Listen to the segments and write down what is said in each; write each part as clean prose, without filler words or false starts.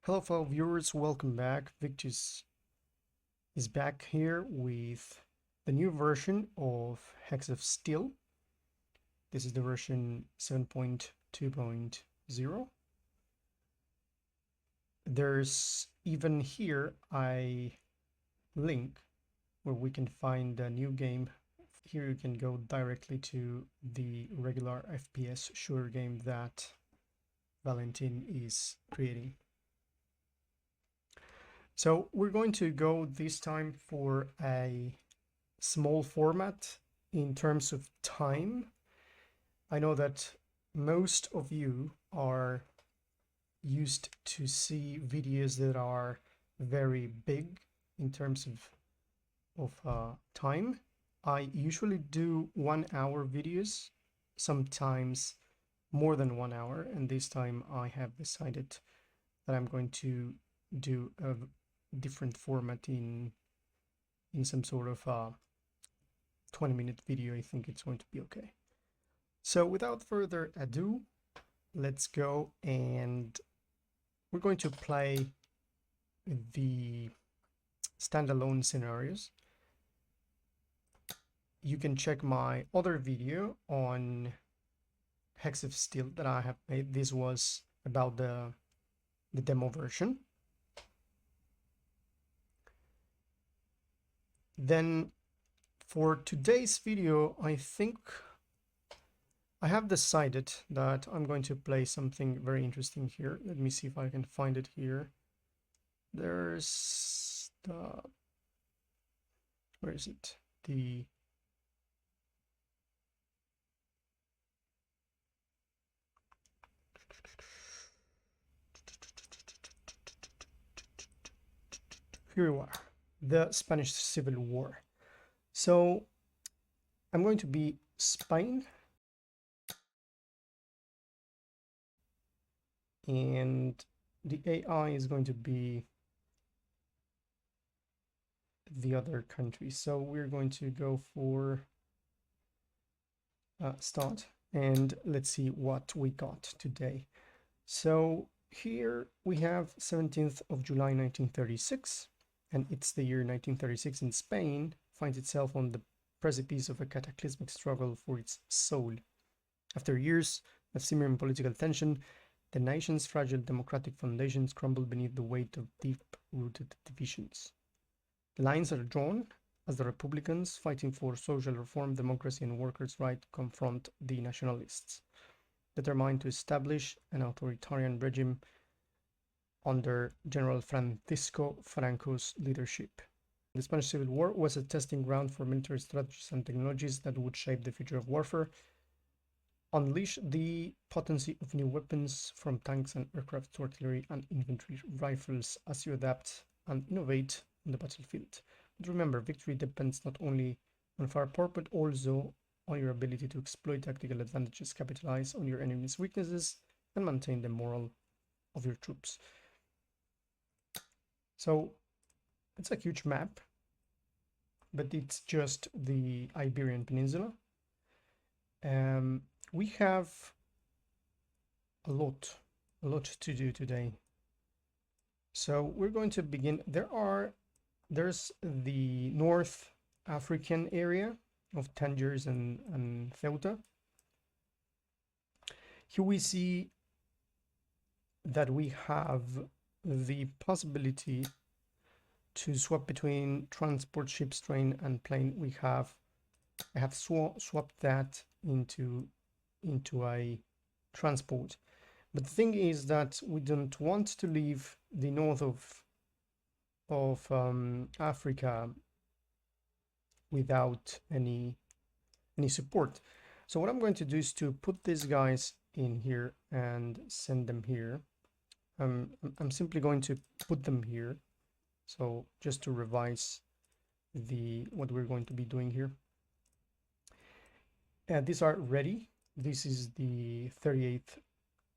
Hello fellow viewers, welcome back. Victus is back here with the new version of Hex of Steel. This is the version 7.2.0. There's even here a link where we can find a new game. Here you can go directly to the regular FPS shooter game that Valentin is creating. So we're going to go this time for a small format in terms of time. I know that most of you are used to see videos that are very big in terms of time. I usually do 1 hour videos, sometimes more than 1 hour, and this time I have decided that I'm going to do a different format in some sort of 20-minute video. I think it's going to be okay. So without further ado, let's go, and we're going to play the standalone scenarios. You can check my other video on Hex of Steel that I have made. This was about the demo version. Then for today's video, I think I have decided that I'm going to play something very interesting here. Let me see if I can find it here. There's the... where is it? The... here we are. The Spanish Civil War. So I'm going to be Spain, and the AI is going to be the other country. So we're going to go for start, and let's see what we got today. So here we have 17th of July 1936. And it's the year 1936, and Spain finds itself on the precipice of a cataclysmic struggle for its soul. After years of simmering political tension, the nation's fragile democratic foundations crumble beneath the weight of deep-rooted divisions. The lines are drawn as the Republicans, fighting for social reform, democracy, and workers' rights, confront the Nationalists, determined to establish an authoritarian regime under General Francisco Franco's leadership. The Spanish Civil War was a testing ground for military strategies and technologies that would shape the future of warfare, unleash the potency of new weapons from tanks and aircraft to artillery and infantry rifles as you adapt and innovate on the battlefield. But remember, victory depends not only on firepower but also on your ability to exploit tactical advantages, capitalize on your enemy's weaknesses, and maintain the morale of your troops. So it's a huge map, but it's just the Iberian Peninsula. We have a lot to do today. So we're going to begin. There's the North African area of Tangiers and Ceuta. Here we see that we have the possibility to swap between transport, ships, train, and plane. I have swapped that into a transport. But the thing is that we don't want to leave the north of Africa without any support. So what I'm going to do is to put these guys in here and send them here. I'm simply going to put them here. So just to revise what we're going to be doing here. These are ready. This is the 38th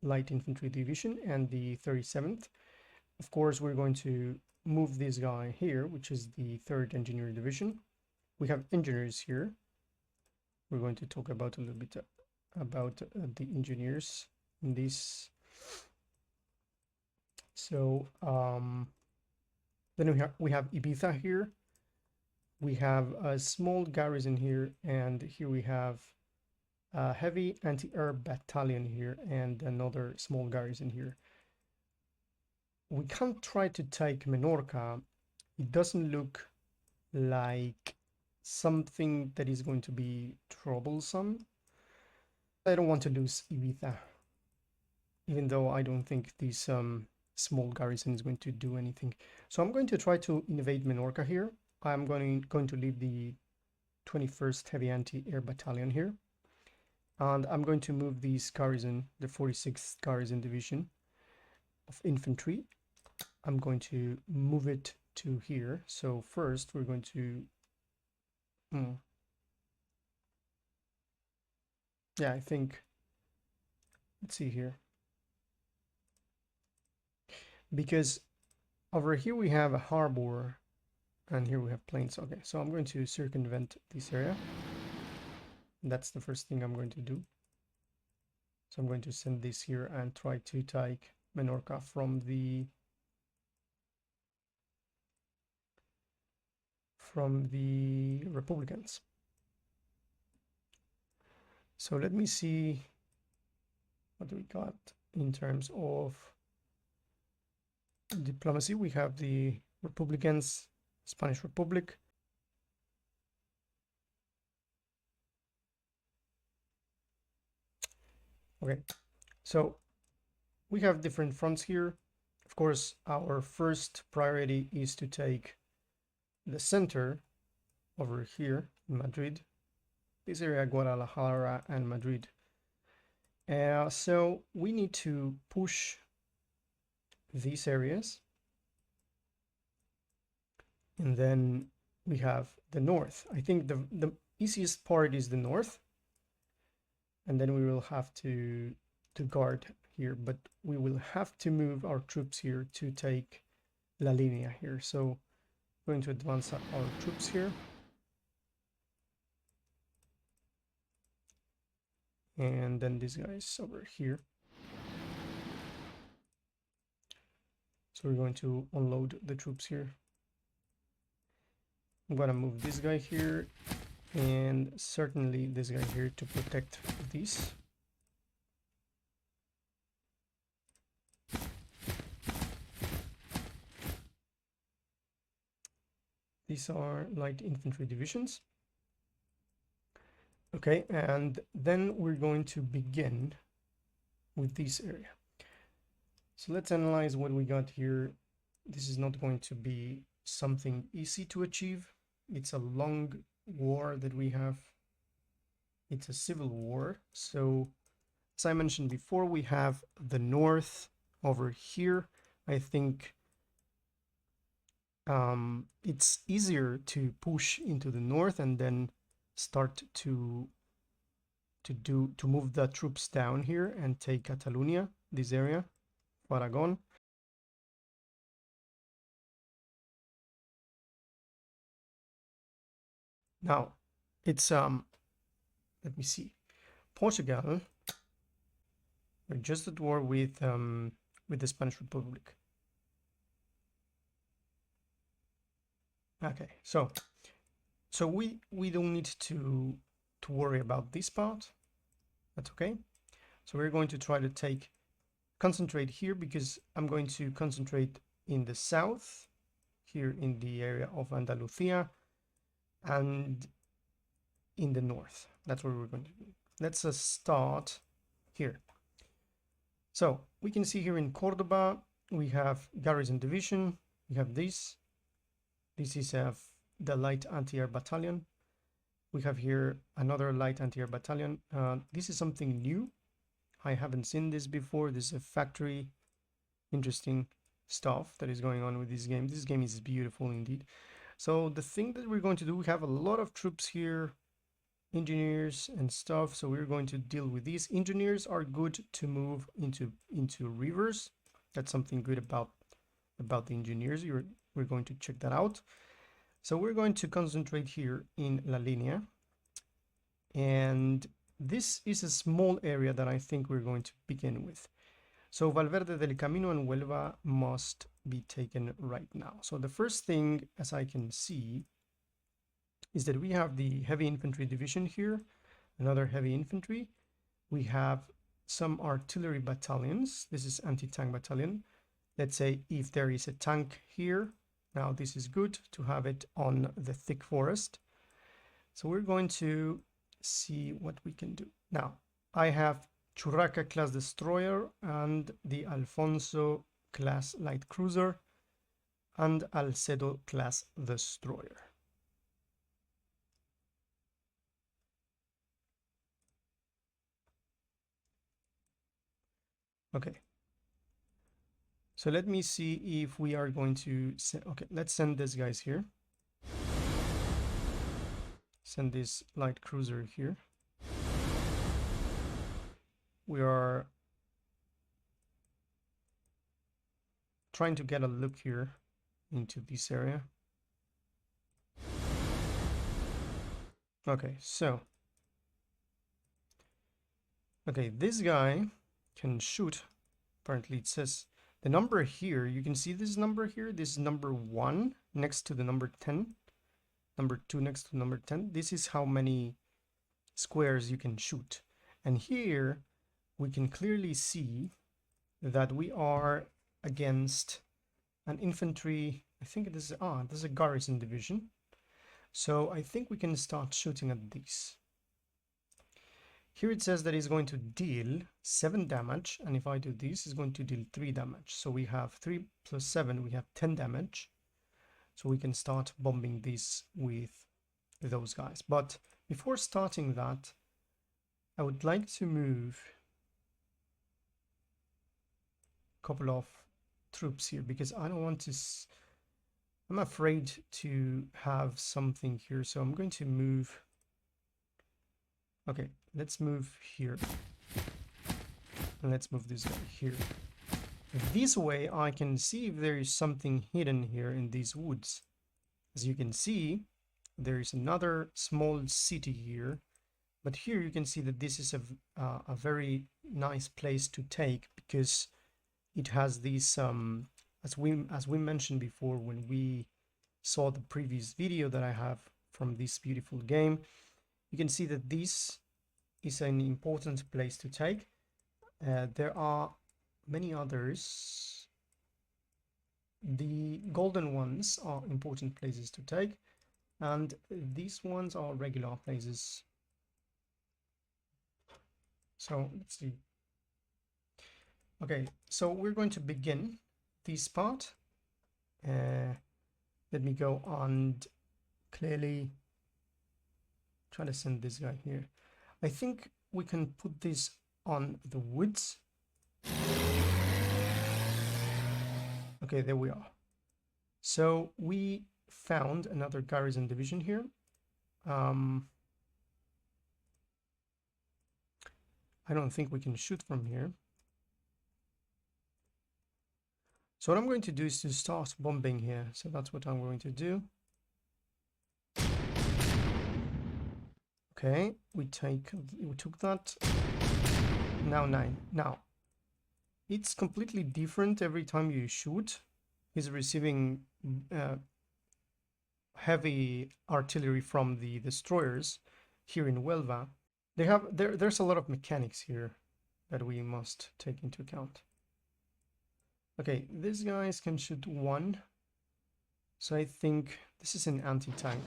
Light Infantry Division and the 37th. Of course, we're going to move this guy here, which is the 3rd Engineer Division. We have engineers here. We're going to talk about a little bit about the engineers in this So then we have Ibiza here. We have a small garrison here, and here we have a heavy anti-air battalion here and another small garrison here. We can't try to take Menorca. It doesn't look like something that is going to be troublesome. I don't want to lose Ibiza, even though I don't think this small garrison is going to do anything. So I'm going to try to invade Menorca here. I'm going to leave the 21st Heavy Anti-Air Battalion here. And I'm going to move this garrison, the 46th Garrison Division of Infantry. I'm going to move it to here. So first we're going to... yeah, I think... let's see here. Because over here we have a harbor and here we have plains. Okay, so I'm going to circumvent this area. That's the first thing I'm going to do. So I'm going to send this here and try to take Menorca from the Republicans. So let me see what we got in terms of diplomacy. We have the Republicans, Spanish Republic. Okay, so we have different fronts here. Of course, our first priority is to take the center over here in Madrid, this area, Guadalajara and Madrid. So we need to push these areas. And then we have the north. I think the easiest part is the north. And then we will have to guard here, but we will have to move our troops here to take La Linea here. So we're going to advance our troops here. And then these guys over here. So we're going to unload the troops here. I'm gonna move this guy here and certainly this guy here to protect these. These are light infantry divisions. Okay, and then we're going to begin with this area. So let's analyze what we got here. This is not going to be something easy to achieve. It's a long war that we have. It's a civil war. So as I mentioned before, we have the north over here. I think it's easier to push into the north and then start to move the troops down here and take Catalonia, this area, Aragon. Now it's let me see, Portugal are just at war with the Spanish Republic. Okay, so we don't need to worry about this part. That's okay. So we're going to try to concentrate here, because I'm going to concentrate in the south, here in the area of Andalusia, and in the north. That's what we're going to do. Let's start here. So we can see here in Cordoba, we have garrison division. We have this. This is the light anti-air battalion. We have here another light anti-air battalion. This is something new. I haven't seen this before. This is a factory. Interesting stuff that is going on with this game. This game is beautiful indeed. So the thing that we're going to do, we have a lot of troops here, engineers and stuff. So we're going to deal with these. Engineers are good to move into rivers. That's something good about the engineers. We're going to check that out. So we're going to concentrate here in La Linea. And this is a small area that I think we're going to begin with. So Valverde del Camino and Huelva must be taken right now. So the first thing, as I can see, is that we have the heavy infantry division here, another heavy infantry. We have some artillery battalions. This is anti-tank battalion. Let's say if there is a tank here, now this is good to have it on the thick forest. So we're going to see what we can do. Now, I have Churraca class destroyer and the Alfonso class light cruiser and Alcedo class destroyer. Okay. So let me see if we are going to send, okay, let's send these guys here. Send this light cruiser here. We are trying to get a look here into this area. Okay, so okay, this guy can shoot. Apparently it says the number here, you can see this number here, this is number 1 next to the number 10, number 2 next to number 10. This is how many squares you can shoot. And here we can clearly see that we are against an infantry, I think this is a garrison division. So I think we can start shooting at these. Here it says that it's going to deal 7 damage, and if I do this, it's going to deal 3 damage. So we have 3 plus 7, we have 10 damage. So we can start bombing this with those guys. But before starting that, I would like to move a couple of troops here, because I don't want to... I'm afraid to have something here, so I'm going to move... Okay, let's move here. And let's move this guy here. This way I can see if there is something hidden here in these woods. As you can see, there is another small city here. But here you can see that this is a very nice place to take, because it has these, as we mentioned before when we saw the previous video that I have from this beautiful game, you can see that this is an important place to take. There are many others. The golden ones are important places to take, and these ones are regular places. So let's see. Okay, so we're going to begin this part. Let me go and clearly try to send this guy here. I think we can put this on the woods. Okay, there we are. So we found another garrison division here. I don't think we can shoot from here. So what I'm going to do is to start bombing here. So that's what I'm going to do. Okay, we took that. Now 9. Now, it's completely different every time you shoot. He's receiving heavy artillery from the destroyers here in Huelva. There's a lot of mechanics here that we must take into account. Okay, these guys can shoot 1. So I think this is an anti-tank.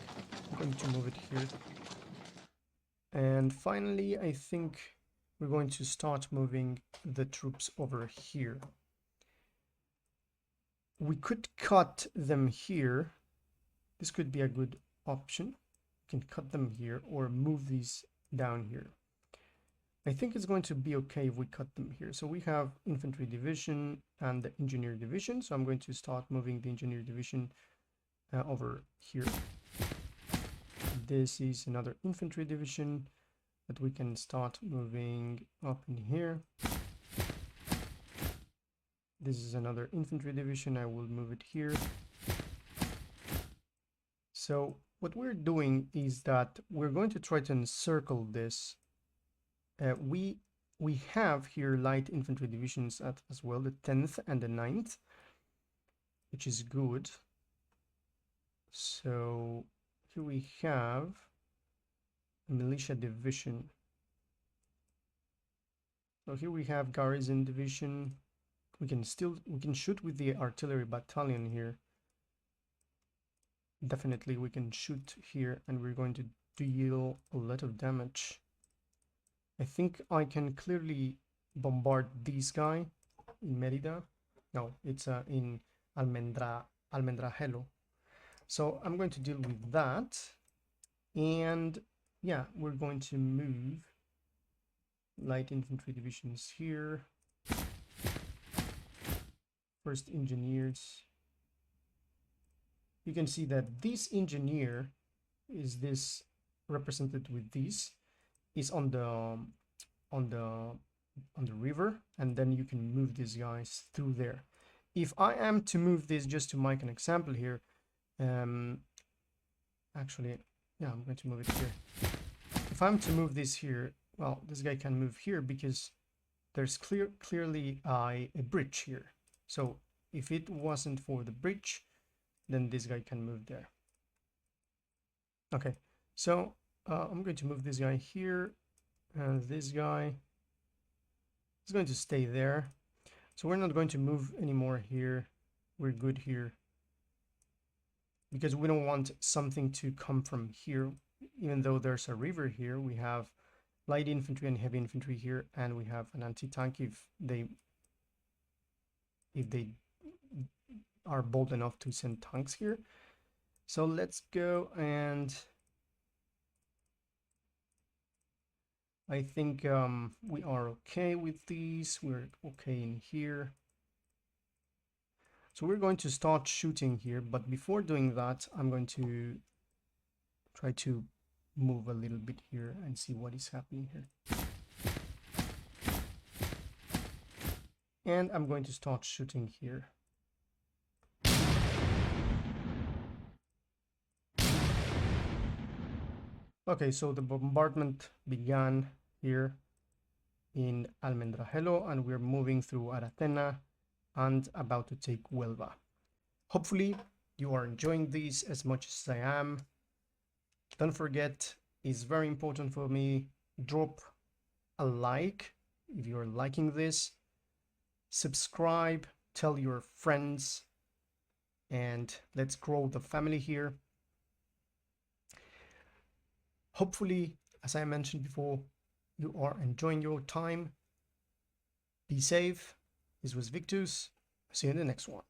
I'm going to move it here. And finally, I think we're going to start moving the troops over here. We could cut them here. This could be a good option. We can cut them here or move these down here. I think it's going to be okay if we cut them here. So we have infantry division and the engineer division. So I'm going to start moving the engineer division over here. This is another infantry division that we can start moving up in here. This is another infantry division. I will move it here. So what we're doing is that we're going to try to encircle this. We we have here light infantry divisions as well, the 10th and the 9th, which is good. So here we have a militia division. So here we have garrison division. We can shoot with the artillery battalion here. Definitely we can shoot here, and we're going to deal a lot of damage. I think I can clearly bombard this guy in Merida. No, it's in Almendrajelo. So I'm going to deal with that. And yeah, we're going to move light infantry divisions here. First engineers. You can see that this engineer is this represented with this is on the river, and then you can move these guys through there. If I am to move this, just to make an example here, actually, yeah, I'm going to move it here. If I'm to move this here, well, this guy can move here because there's clearly a bridge here. So if it wasn't for the bridge, then this guy can move there. Okay, so I'm going to move this guy here, and this guy is going to stay there. So we're not going to move anymore here. We're good here, because we don't want something to come from here. Even though there's a river here, we have light infantry and heavy infantry here, and we have an anti-tank if they are bold enough to send tanks here. So let's go, and I think we are okay with these. We're okay in here. So we're going to start shooting here, but before doing that, I'm going to try to move a little bit here and see what is happening here. And I'm going to start shooting here. Okay, so the bombardment began here in Almendrajelo, and we're moving through Aratena and about to take Huelva. Hopefully you are enjoying this as much as I am. Don't forget, it's very important for me, drop a like if you're liking this, subscribe, tell your friends, and let's grow the family here. Hopefully, as I mentioned before, you are enjoying your time. Be safe. This was Victus. See you in the next one.